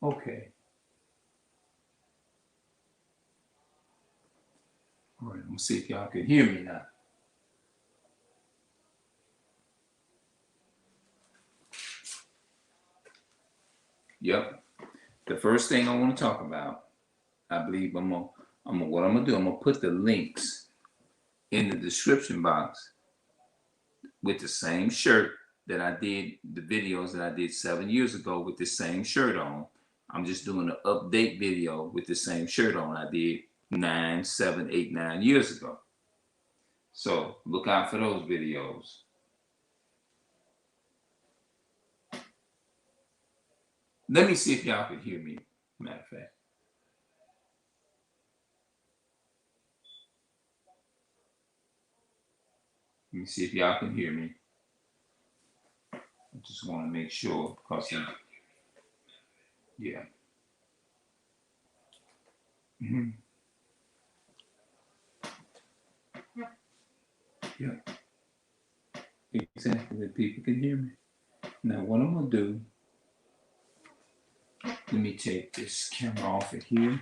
Okay. All right, I'm gonna see if y'all can hear me now. Yep. The first thing I want to talk about, I believe what I'm gonna do, I'm gonna put the links in the description box with the same shirt that I did, the videos that I did 7 years ago with the same shirt on. I'm just doing an update video with the same shirt on I did 9, 7, 8, 9 years ago. So look out for those videos. Let me see if y'all can hear me, matter of fact. Let me see if y'all can hear me. I just want to make sure because yeah. Mm-hmm. Yeah. Exactly. That people can hear me. Now what I'm gonna do, let me take this camera off of here.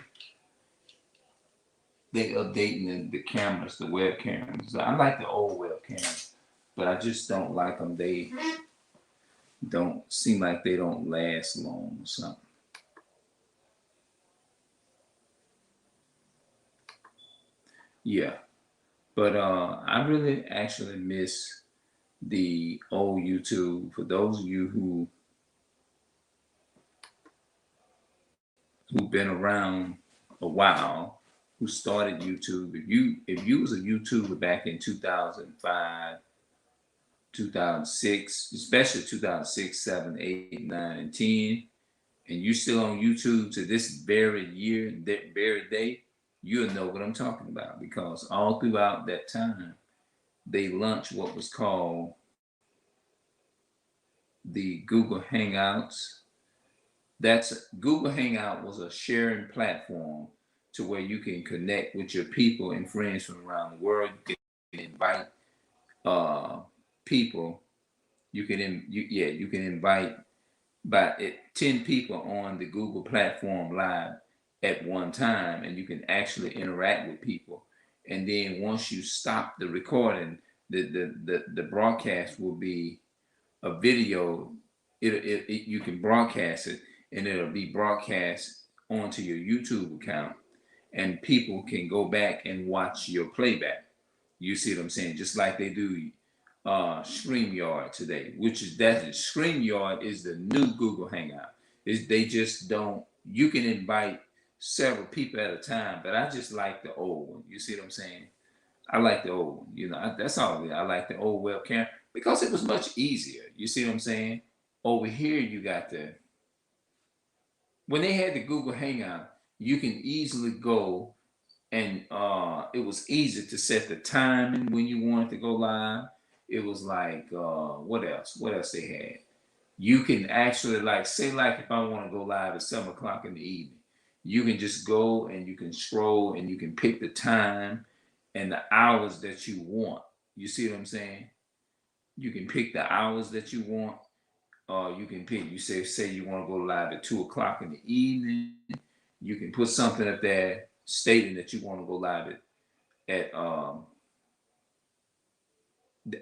They updating the cameras, the web cameras. I like the old web cameras, but I just don't like them. They don't seem like they don't last long or something. Yeah, but I really actually miss the old YouTube. For those of you who've been around a while, who started YouTube, if you was a YouTuber back in 2005, 2006, especially 2006, 7, 8, 9, and 10, and you still on YouTube to this very year, that very day, you'll know what I'm talking about because all throughout that time, they launched what was called the Google Hangouts. That's Google Hangout was a sharing platform to where you can connect with your people and friends from around the world. You can invite uh, people. You can invite about 10 people on the Google platform live at one time, and you can actually interact with people. And then once you stop the recording, the broadcast will be a video. You can broadcast it, and it'll be broadcast onto your YouTube account, and people can go back and watch your playback. You see what I'm saying? Just like they do StreamYard today, which is that StreamYard is the new Google Hangout. They just don't. You can invite several people at a time, but I just like the old one. You see what I'm saying? I like the old one. That's all. I like the old webcam because it was much easier. You see what I'm saying? Over here, you got when they had the Google Hangout, you can easily go and it was easy to set the timing when you wanted to go live. It was like what else? What else they had? You can actually like say like if I want to go live at 7 o'clock in the evening, you can just go and you can scroll and you can pick the time and the hours that you want. You see what I'm saying? You can pick the hours that you want. You can pick. You say you want to go live at 2 o'clock in the evening. You can put something up there stating that you want to go live at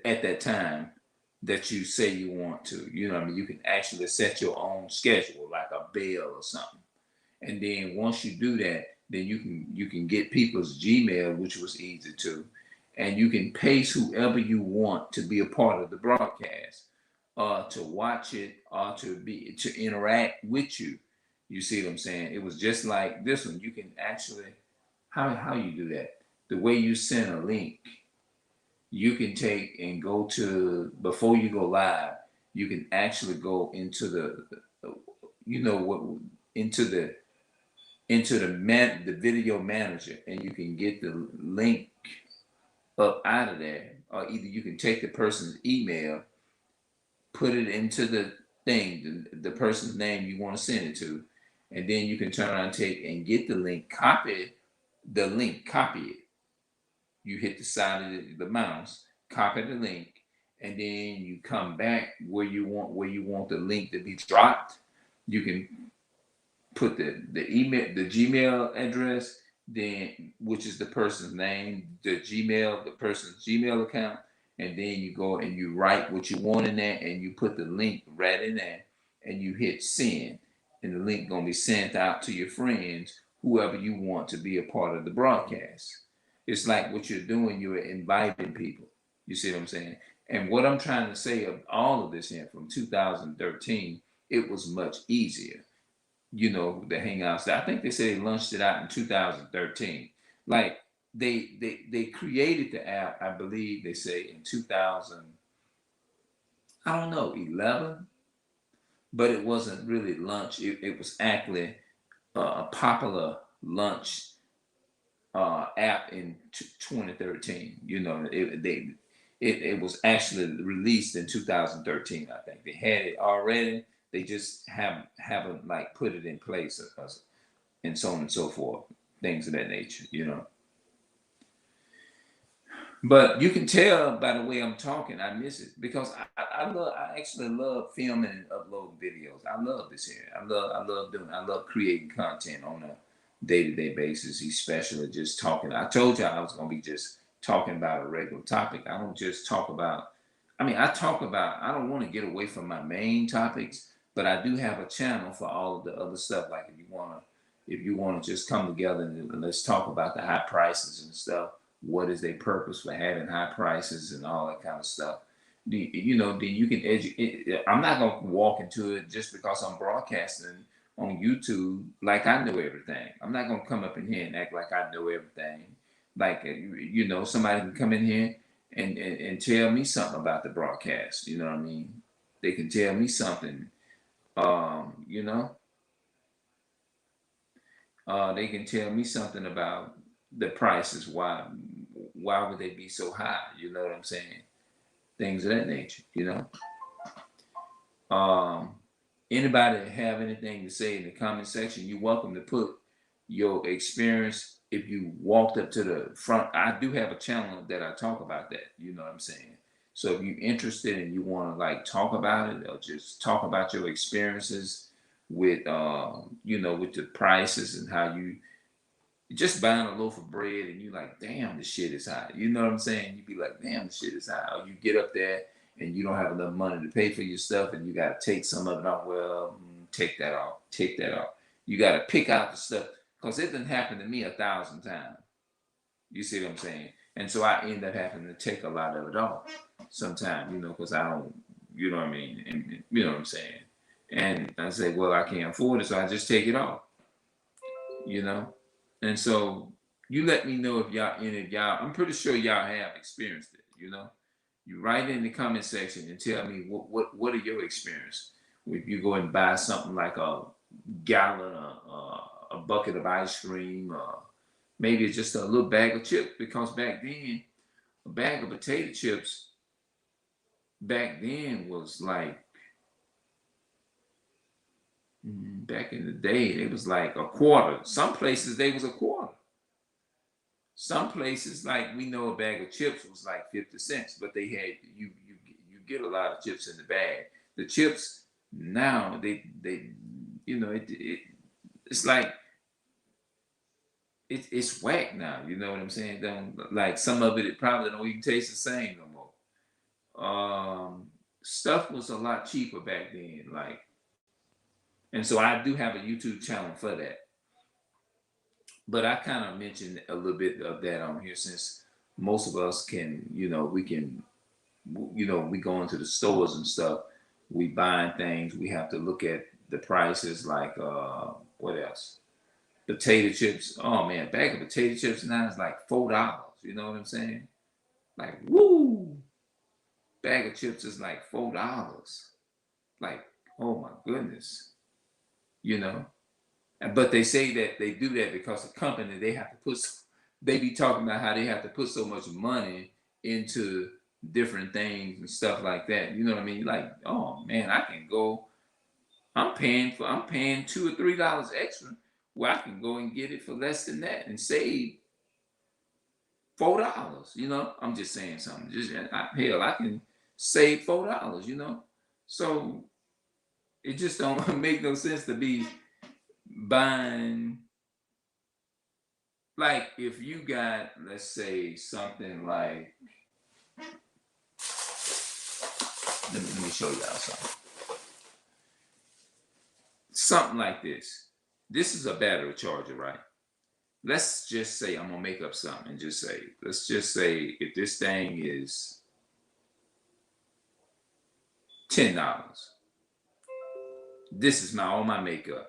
at that time that you say you want to. You know what I mean? You can actually set your own schedule, like a bell or something. And then once you do that, then you can get people's Gmail, which was easy to, and you can paste whoever you want to be a part of the broadcast, to watch it or to interact with you. You see what I'm saying? It was just like this one. You can actually how you do that. The way you send a link, you can take and go to before you go live. You can actually go into the you know what into the video manager, and you can get the link up out of there, or either you can take the person's email, put it into the thing, the person's name you want to send it to, and then you can turn around and take and get the link, copy the link, copy it. You hit the side of the mouse, copy the link, and then you come back where you want the link to be dropped. You can put the email, the Gmail address, then which is the person's name, the person's Gmail account, and then you go and you write what you want in there, and you put the link right in there, and you hit send, and the link gonna be sent out to your friends, whoever you want to be a part of the broadcast. It's like what you're doing, you're inviting people. You see what I'm saying? And what I'm trying to say of all of this here from 2013, it was much easier, the Hangouts. I think they say they launched it out in 2013. Like they created the app, I believe they say in 2000, I don't know, 11, but it wasn't really launched. It was actually a popular launch app in 2013. It was actually released in 2013. I think they had it already. They just haven't like put it in place, and so on and so forth, things of that nature. But you can tell by the way I'm talking, I miss it because I actually love filming and uploading videos. I love this here. I love creating content on a day-to-day basis, especially just talking. I told you I was gonna be just talking about a regular topic. I don't just talk about, I don't want to get away from my main topics, but I do have a channel for all of the other stuff. Like if you wanna just come together and let's talk about the high prices and stuff. What is their purpose for having high prices and all that kind of stuff? Then you can educate. I'm not gonna walk into it just because I'm broadcasting on YouTube like I know everything. I'm not gonna come up in here and act like I know everything. Like somebody can come in here and tell me something about the broadcast. You know what I mean? They can tell me something. Um, you know, they can tell me something about the prices. Why would they be so high? You know what I'm saying? Things of that nature. Um, Anybody have anything to say in the comment section? You're welcome to put your experience. If you walked up to the front, I do have a channel that I talk about that. You know what I'm saying? So if you're interested and you want to like talk about it or just talk about your experiences with with the prices and how you just buying a loaf of bread and you like, damn, this shit is high. You know what I'm saying? You be like, damn, this shit is high. Or you get up there and you don't have enough money to pay for your stuff and you got to take some of it off. Well, take that off. Take that off. You got to pick out the stuff because it didn't happen to me 1,000 times. You see what I'm saying? And so I end up having to take a lot of it off sometimes, because I don't, you know what I mean? And you know what I'm saying? And I say, well, I can't afford it, so I just take it off, you know? And so you let me know if any of y'all, I'm pretty sure y'all have experienced it. You write in the comment section and tell me what are your experience. If you go and buy something like a gallon, a bucket of ice cream, maybe it's just a little bag of chips, because back then, a bag of potato chips back then was like, back in the day, it was like a quarter. Some places they was a quarter. Some places, like we know, a bag of chips was like 50 cents, but they had you get a lot of chips in the bag. The chips now they it's like it's whack now. You know what I'm saying? Don't like some of it probably don't even taste the same no more. Stuff was a lot cheaper back then, like, and so I do have a YouTube channel for that. But I kind of mentioned a little bit of that on here since most of us can, we can, we go into the stores and stuff. We buying things. We have to look at the prices. Like what else? Potato chips. Oh man, a bag of potato chips now is like $4. You know what I'm saying? Like woo, bag of chips is like $4. Like, oh my goodness, you know. But they say that they do that because the company, they be talking about how they have to put so much money into different things and stuff like that. You know what I mean? Like, oh man, I can go. I'm paying $2 or $3 extra, where I can go and get it for less than that and save $4. I'm just saying something. Hell, I can save $4. So it just don't make no sense to be buying, like if you got, let's say something like, let me show y'all something. Something like this. This is a battery charger, right? Let's just say, I'm gonna make up something and just say, let's just say if this thing is $10. This is all my makeup.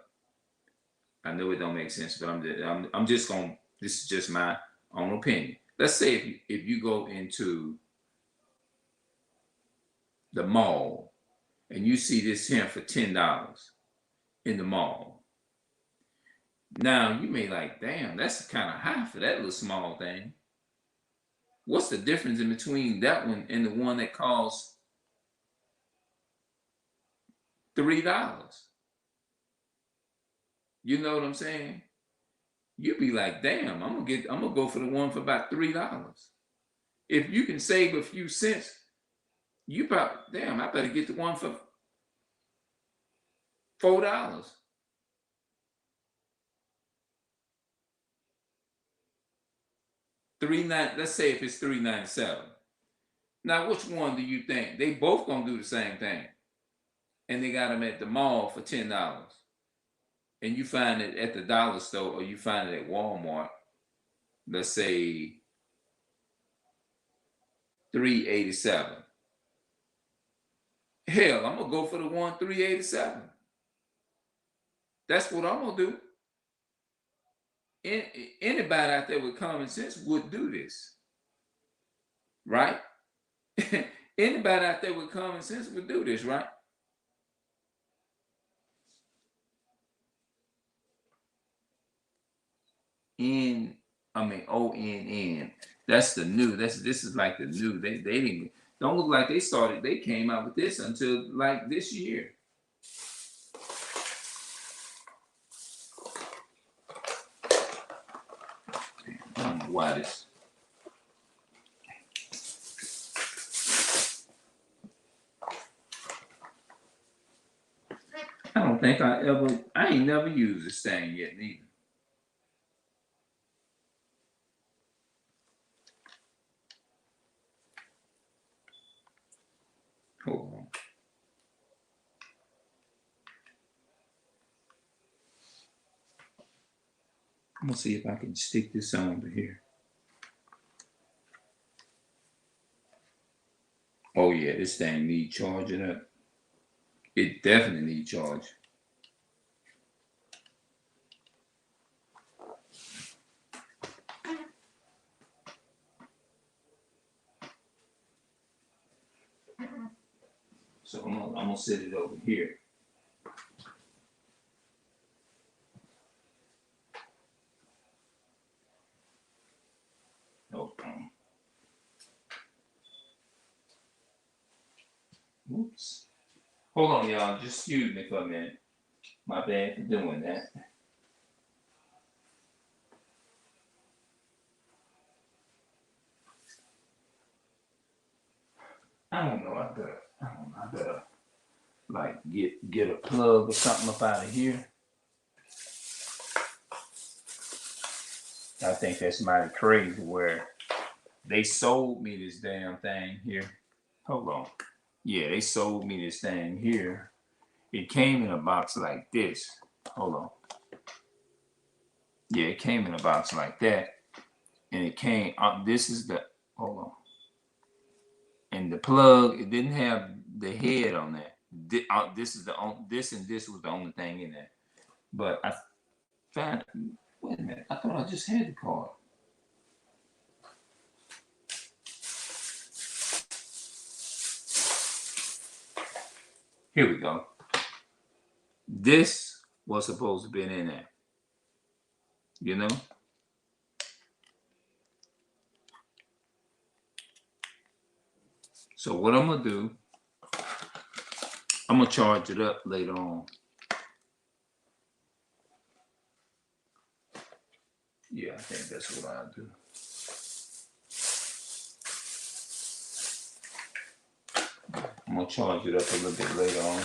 I know it don't make sense, but I'm just gonna, this is just my own opinion. Let's say if you go into the mall and you see this here for $10 in the mall. Now you may like, damn, that's kind of high for that little small thing. What's the difference in between that one and the one that costs $3? You know what I'm saying? You'd be like, damn, I'm gonna go for the one for about $3. If you can save a few cents, you probably, damn, I better get the one for $4. Let's say if it's $3.97. Now, which one do you think? They both gonna do the same thing, and they got them at the mall for $10, and you find it at the dollar store or you find it at Walmart. Let's say $3.87. Hell, I'm gonna go for the one $3.87. That's what I'm gonna do. Anybody out there with common sense would do this, right? Anybody out there with common sense would do this, right? ONN. That's the new. This is like the new. They didn't, don't look like they came out with this until like this year. I don't know why this. I don't think I ain't never used this thing yet neither. Hold on. I'm gonna see if I can stick this on to here. Oh yeah, this thing need charging up. It definitely need charge. So I'm gonna set it over here. Okay. Oops. Hold on, y'all. Just excuse me for a minute. My bad for doing that. I don't know. I better like get a plug or something up out of here. I think that's mighty crazy where they sold me this damn thing here. Hold on. Yeah, they sold me this thing here. It came in a box like this. Hold on. Yeah, it came in a box like that. And it came, this is the, hold on. And the plug, it didn't have the head on that. This is this and this was the only thing in there. But I found, wait a minute, I thought I just had the card. Here we go. This was supposed to be in there. You know? So what I'm gonna do, I'm gonna charge it up later on. Yeah, I think that's what I'll do. I'm gonna charge it up a little bit later on.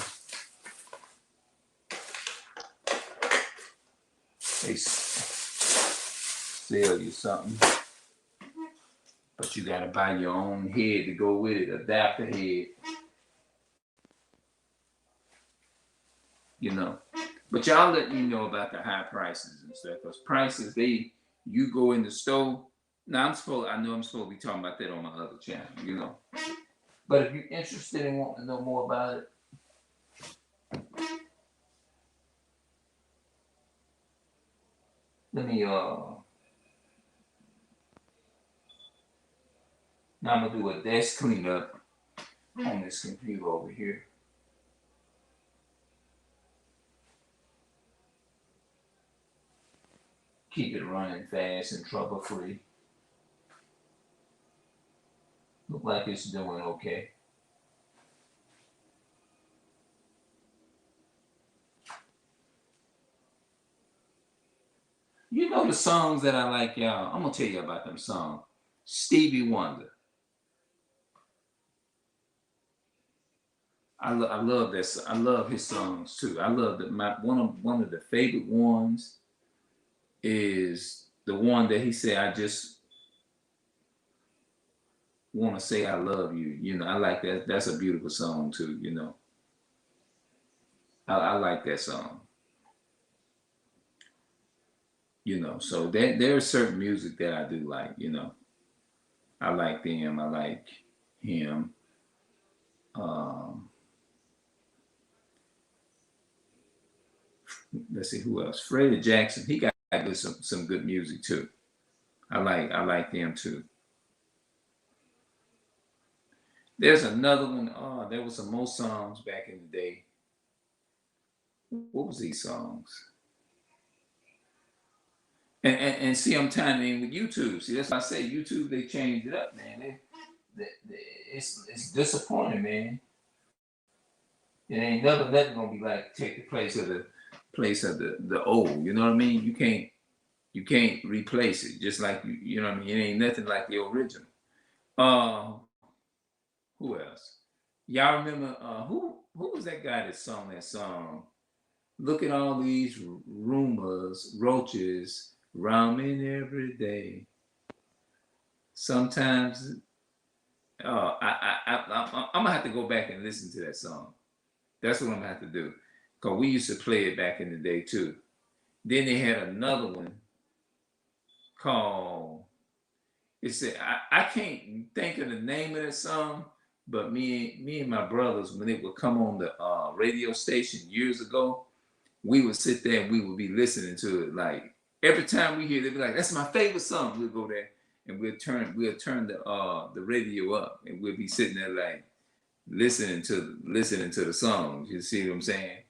they sell you something, but you gotta buy your own head to go with it, adapter head, you know. But y'all let me know about the high prices and stuff, because prices, you go in the store. Now I know I'm supposed to be talking about that on my other channel, you know. But if you're interested in wanting to know more about it, let me now I'm gonna do a desk cleanup on this computer over here. Keep it running fast and trouble free. Look like it's doing okay. You know the songs that I like, y'all. I'm gonna tell you about them songs. Stevie Wonder. I love that. I love his songs too. I love that. One of the favorite ones is the one that he said, "I just want to say I love you." You know, I like that. That's a beautiful song too. You know, I like that song. You know, so there's certain music that I do like. You know, I like them. I like him. Um, let's see who else. Freddie Jackson. He got some good music too. I like them too. There's another one. Oh, there was some more songs back in the day. What was these songs? And see, I'm tying it in with YouTube. See, that's why I say YouTube. They changed it up, man. It's disappointing, man. It ain't nothing gonna be like take the place of the old. You know what I mean? You can't replace it. Just like you know what I mean. It ain't nothing like the original. Uh, who else? Y'all remember who was that guy that sung that song? Look at all these rumors, roaches roaming every day. Sometimes, I'm gonna have to go back and listen to that song. That's what I'm gonna have to do, cause we used to play it back in the day too. Then they had another one called. It said I can't think of the name of that song, but me and my brothers, when it would come on the radio station years ago, we would sit there and we would be listening to it. Like every time we hear it, they'd be like, "That's my favorite song." We'll go there and we'll turn the radio up, and we'll be sitting there like listening to the songs. You see what I'm saying?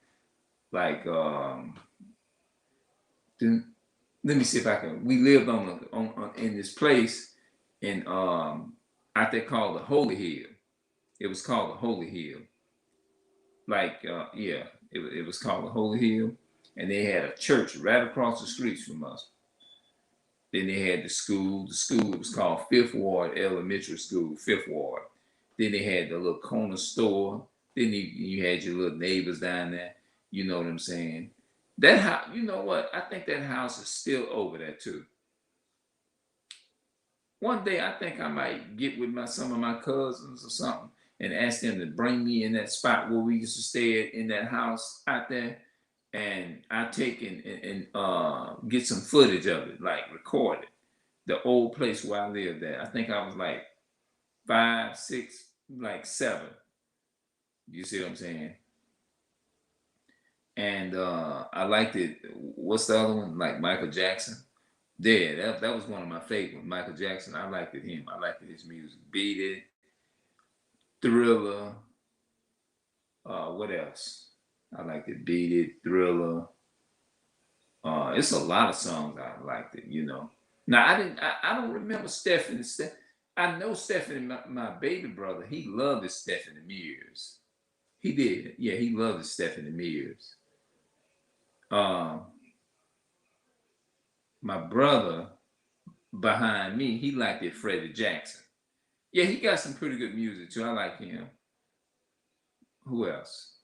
Like let me see if I can. We lived on in this place in out there called the Holy Hill. It was called the Holy Hill. Like yeah, it was called the Holy Hill, and they had a church right across the streets from us. Then they had the school. The school was called Fifth Ward Elementary School, Fifth Ward. Then they had the little corner store. Then you had your little neighbors down there. You know what I'm saying? That house, you know what? I think that house is still over there too. One day I think I might get with some of my cousins or something and ask them to bring me in that spot where we used to stay in that house out there, and I take and get some footage of it, like record it. The old place where I lived at. I think I was like 5, 6, like 7. You see what I'm saying? And I liked it. What's the other one? Like Michael Jackson. Yeah, that was one of my favorites. Michael Jackson. I liked it him. I liked his music. Beat It, Thriller. What else? I liked it. Beat It, Thriller. It's a lot of songs I liked it. You know. Now I didn't. I don't remember Stephanie. I know Stephanie, my baby brother. He loved his Stephanie Mears. He did. Yeah, he loved his Stephanie Mears. Um, my brother behind me, he liked it Freddie Jackson. Yeah, he got some pretty good music too. I like him. Who else?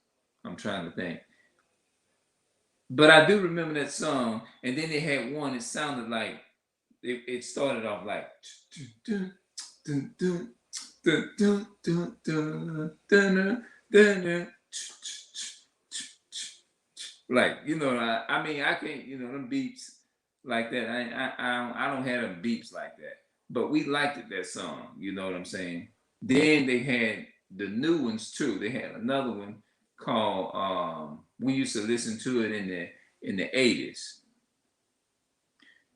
I'm trying to think. But I do remember that song, and then they had one. It sounded like it started off like like, you know, I mean, I can't, you know, them beeps like that. I don't have them beeps like that. But we liked it, that song. You know what I'm saying? Then they had the new ones too. They had another one called we used to listen to it in the 80s.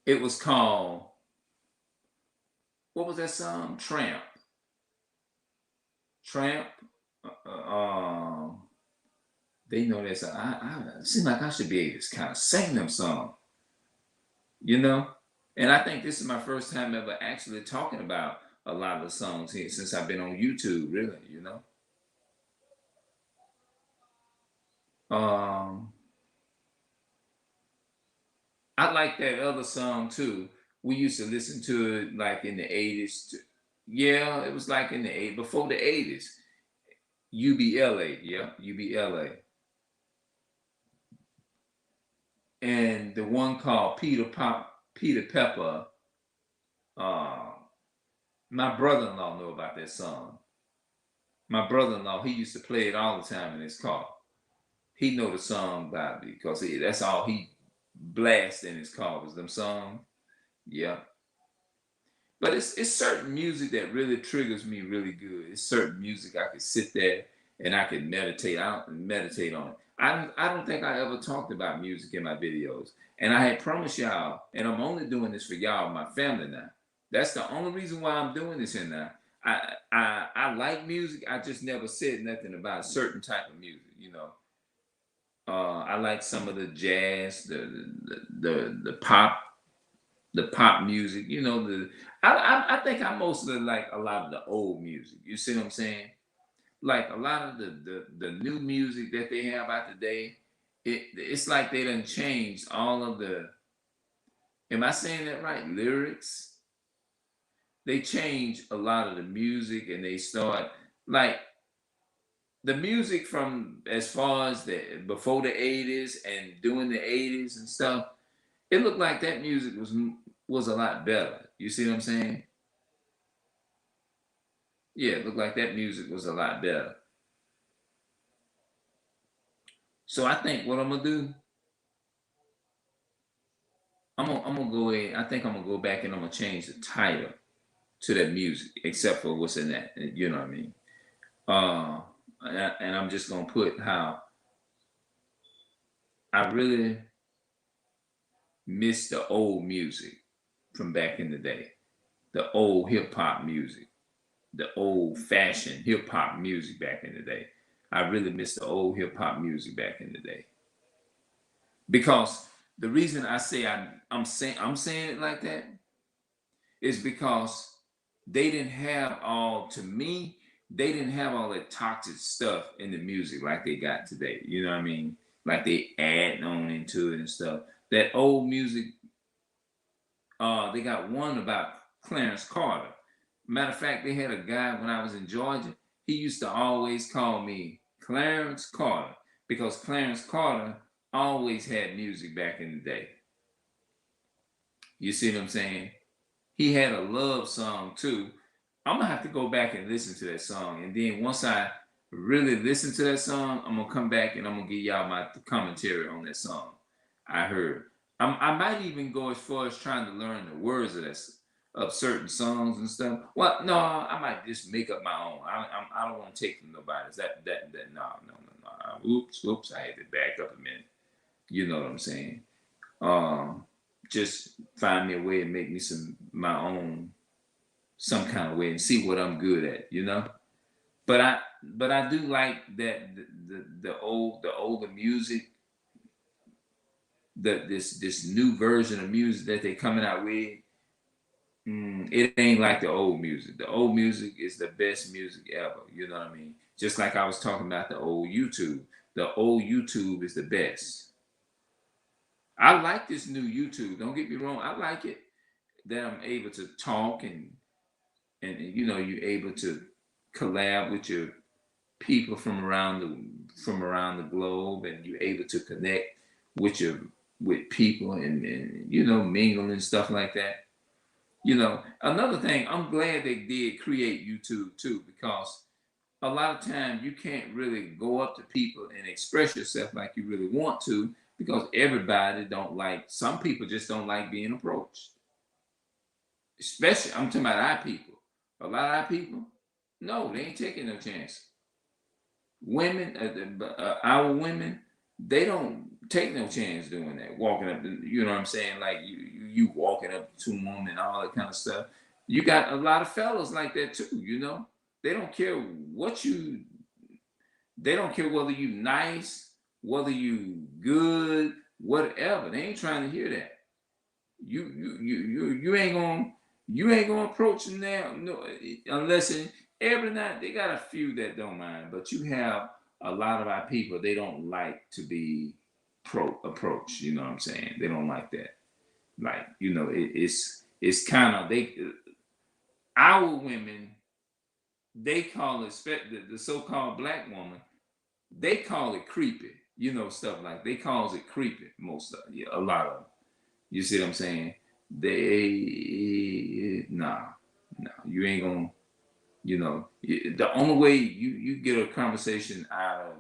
It was called, what was that song? Tramp. Tramp. They know that song. I seem like I should be able to kind of sing them song, you know. And I think this is my first time ever actually talking about a lot of the songs here since I've been on YouTube, really, you know. Um, I like that other song too. We used to listen to it like in the 80s. Yeah, it was like in the eight before the 80s. UBLA, yeah, UBLA. And the one called Peter Pepper. Uh, my brother-in-law know about that song. My brother-in-law, he used to play it all the time in his car. He know the song by because that's all he blast in his car was them songs. Yeah. But it's certain music that really triggers me really good. It's certain music I could sit there and I could meditate out and meditate on it. I don't think I ever talked about music in my videos. And I had promised y'all, and I'm only doing this for y'all, my family now. That's the only reason why I'm doing this here now. I like music. I just never said nothing about a certain type of music, you know. I like some of the jazz, the pop music. You know, I think I mostly like a lot of the old music. You see what I'm saying? Like a lot of the new music that they have out today, it's like they done changed all of the. Am I saying that right? Lyrics. They change a lot of the music, and they start like the music from as far as the before the 80s and during the 80s and stuff. It looked like that music was a lot better. You see what I'm saying? Yeah, it looked like that music was a lot better. So I think what I'm gonna do, I'm gonna go ahead. I think I'm gonna go back and I'm gonna change the title to that music, except for what's in that. You know what I mean? Uh, and I'm just gonna put how I really miss the old music from back in the day, the old hip hop music, the old fashioned hip hop music back in the day. I really miss the old hip hop music back in the day. Because the reason I say I'm saying it like that is because they didn't have all to me, they didn't have all that toxic stuff in the music like they got today. You know what I mean? Like they add on into it and stuff. That old music, they got one about Clarence Carter. Matter of fact, they had a guy when I was in Georgia. He used to always call me Clarence Carter because Clarence Carter always had music back in the day. You see what I'm saying? He had a love song too. I'm gonna have to go back and listen to that song, and then once I really listen to that song, I'm gonna come back and I'm gonna give y'all my commentary on that song I heard. I might even go as far as trying to learn the words of certain songs and stuff. Well, no, I might just make up my own. I don't want to take from nobody's. That no, no, no, no. Oops, I had to back up a minute. You know what I'm saying? Um, just find me a way and make me my own some kind of way and see what I'm good at, you know. But I do like that the older music, this new version of music that they're coming out with. It ain't like the old music. The old music is the best music ever. You know what I mean? Just like I was talking about the old YouTube. The old YouTube is the best. I like this new YouTube. Don't get me wrong. I like it that I'm able to talk and you know you're able to collab with your people from around the globe, and you're able to connect with people and you know, mingle and stuff like that. You know, another thing, I'm glad they did create YouTube too, because a lot of times you can't really go up to people and express yourself like you really want to, because everybody don't like, some people just don't like being approached. Especially, I'm talking about our people. A lot of our people, no, they ain't taking no chance. Women, our women, they don't take no chance doing that. Walking up, you know what I'm saying? Like you walking up to a woman, all that kind of stuff. You got a lot of fellas like that too. You know, they don't care what you. They don't care whether you nice, whether you good, whatever. They ain't trying to hear that. You ain't gonna approach them now, no, unless every night they got a few that don't mind, but you have a lot of our people, they don't like to be approached. You know what I'm saying? They don't like that. Like, you know, it's kind of, they, our women, they call it the so-called black woman, they call it creepy. You know, stuff like, they calls it creepy. Most of, yeah, a lot of them. You see what I'm saying? They, nah, you ain't gonna, you know, the only way you get a conversation out of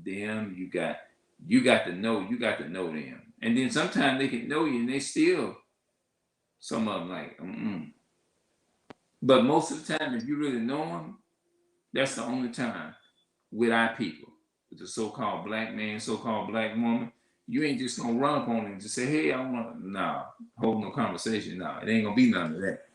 them, you got to know them. And then sometimes they can know you and they still, some of them like, mm-mm. But most of the time, if you really know them, that's the only time with our people, with the so-called black man, so-called black woman. You ain't just gonna run up on them and just say, "Hey, I want to." Nah, hold no conversation. Nah, it ain't gonna be none of that.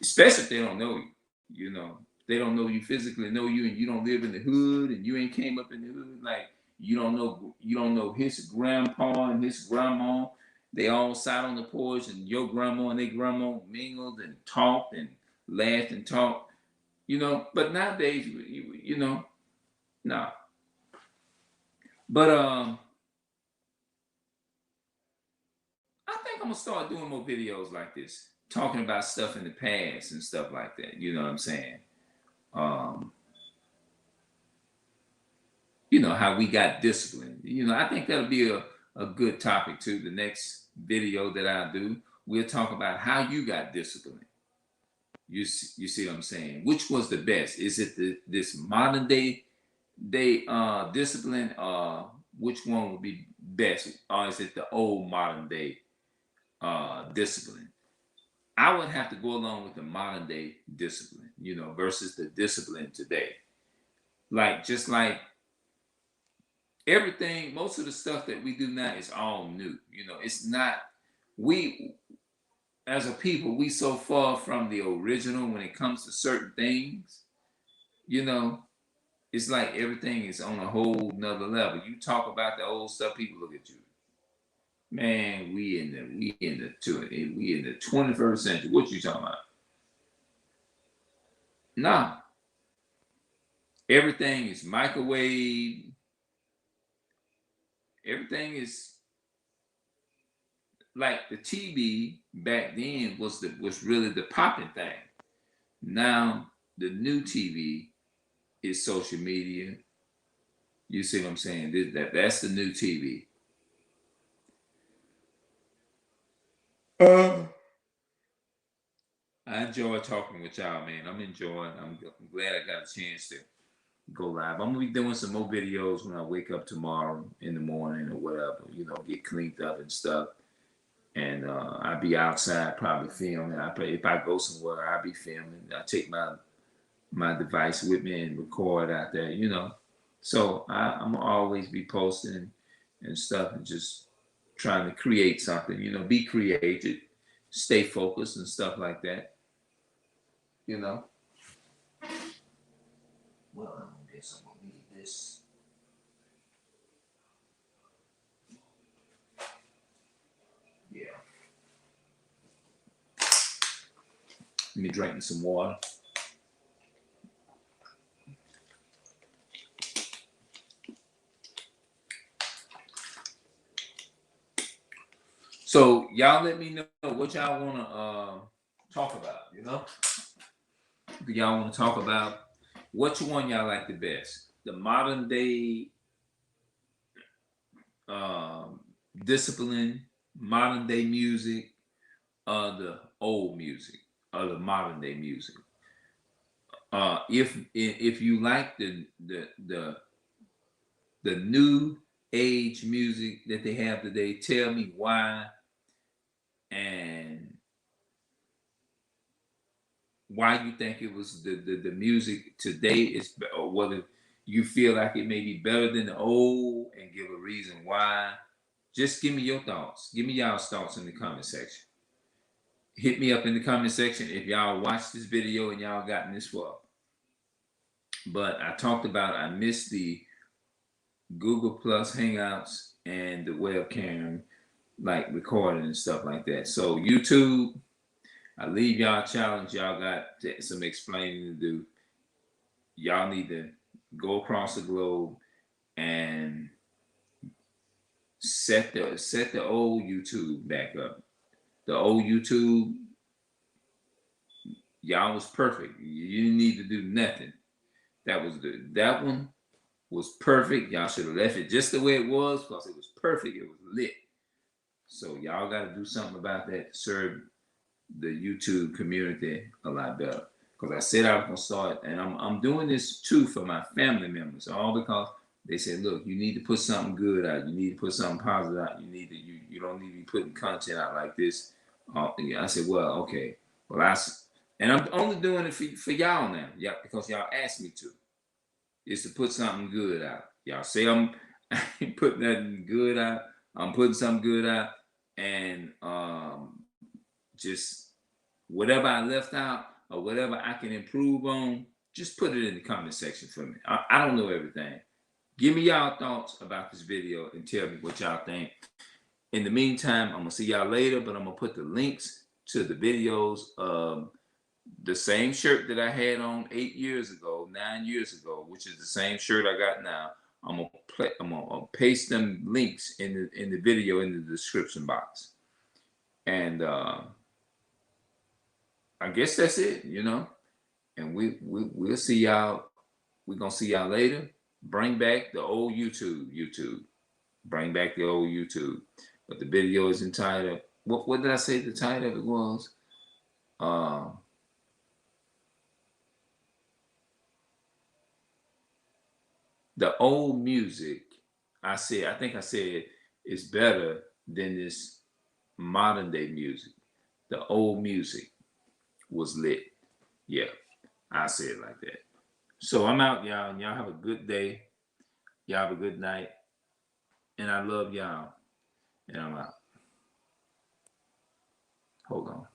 Especially if they don't know you. You know, they don't know you physically, know you, and you don't live in the hood, and you ain't came up in the hood. Like, you don't know his grandpa and his grandma. They all sat on the porch, and your grandma and their grandma mingled and talked and laughed and talked. You know, but nowadays, you know, nah. But I think I'm gonna start doing more videos like this, talking about stuff in the past and stuff like that. You know what I'm saying? Um, you know, how we got disciplined. You know, I think that'll be a good topic too. The next video that I do, we'll talk about how you got disciplined. You see what I'm saying? Which was the best? Is it this modern day discipline? Which one would be best? Or is it the old modern day discipline? I would have to go along with the modern day discipline, you know, versus the discipline today. Like, just like everything, most of the stuff that we do now is all new. You know, it's not, we, as a people, we so far from the original when it comes to certain things, you know, it's like everything is on a whole nother level. You talk about the old stuff, people look at you. Man, we in the 21st century. What you talking about? Nah, everything is microwave. Everything is like the TV back then was really the popping thing. Now the new TV is social media. You see what I'm saying? That's the new TV. I enjoy talking with y'all, man. I'm enjoying. I'm glad I got a chance to go live. I'm gonna be doing some more videos when I wake up tomorrow in the morning or whatever. You know, get cleaned up and stuff. And I'll be outside probably filming. If I go somewhere, I'll be filming. I take my device with me and record out there. You know, so I'm always be posting and stuff and just trying to create something. You know, be creative, stay focused and stuff like that. You know. Well, I guess I'm gonna need this. Yeah. Let me drink some water. So y'all let me know what y'all want to talk about. You know, do y'all want to talk about which one y'all like the best? The modern day discipline, modern day music, or the old music, or the modern day music. If you like the new age music that they have today, tell me why, and why you think it was the music today is, or whether you feel like it may be better than the old, and give a reason why. Just give me your thoughts. Give me y'all's thoughts in the comment section. Hit me up in the comment section if y'all watched this video and y'all gotten this far. But I talked about, I missed the Google Plus Hangouts and the webcam, like recording and stuff like that. So YouTube, I leave y'all a challenge. Y'all got some explaining to do. Y'all need to go across the globe and set the old YouTube back up. The old YouTube, y'all was perfect. You didn't need to do nothing. That one was perfect. Y'all should have left it just the way it was, because it was perfect. It was lit. So y'all got to do something about that to serve the YouTube community a lot better. Because I said I was gonna start, and I'm doing this too for my family members, all because they said, look, you need to put something good out. You need to put something positive out. You don't need to be putting content out like this. I said, well, okay. Well, and I'm only doing it for y'all now, yeah, because y'all asked me to. Is to put something good out. Y'all say I ain't putting nothing good out. I'm putting something good out, and just whatever I left out or whatever I can improve on, just put it in the comment section for me. I don't know everything. Give me y'all thoughts about this video and tell me what y'all think. In the meantime, I'm gonna see y'all later, but I'm gonna put the links to the videos. The same shirt that I had on 8 years ago, 9 years ago, which is the same shirt I got now. I'm gonna paste them links in the video in the description box. And I guess that's it, you know. And we'll see y'all. We're gonna see y'all later. Bring back the old YouTube. Bring back the old YouTube. But the video is entitled, what did I say the title of it was? The old music, I think I said is better than this modern day music. The old music was lit. Yeah, I say it like that. So I'm out, y'all, and y'all have a good day. Y'all have a good night. And I love y'all. And I'm out. Hold on.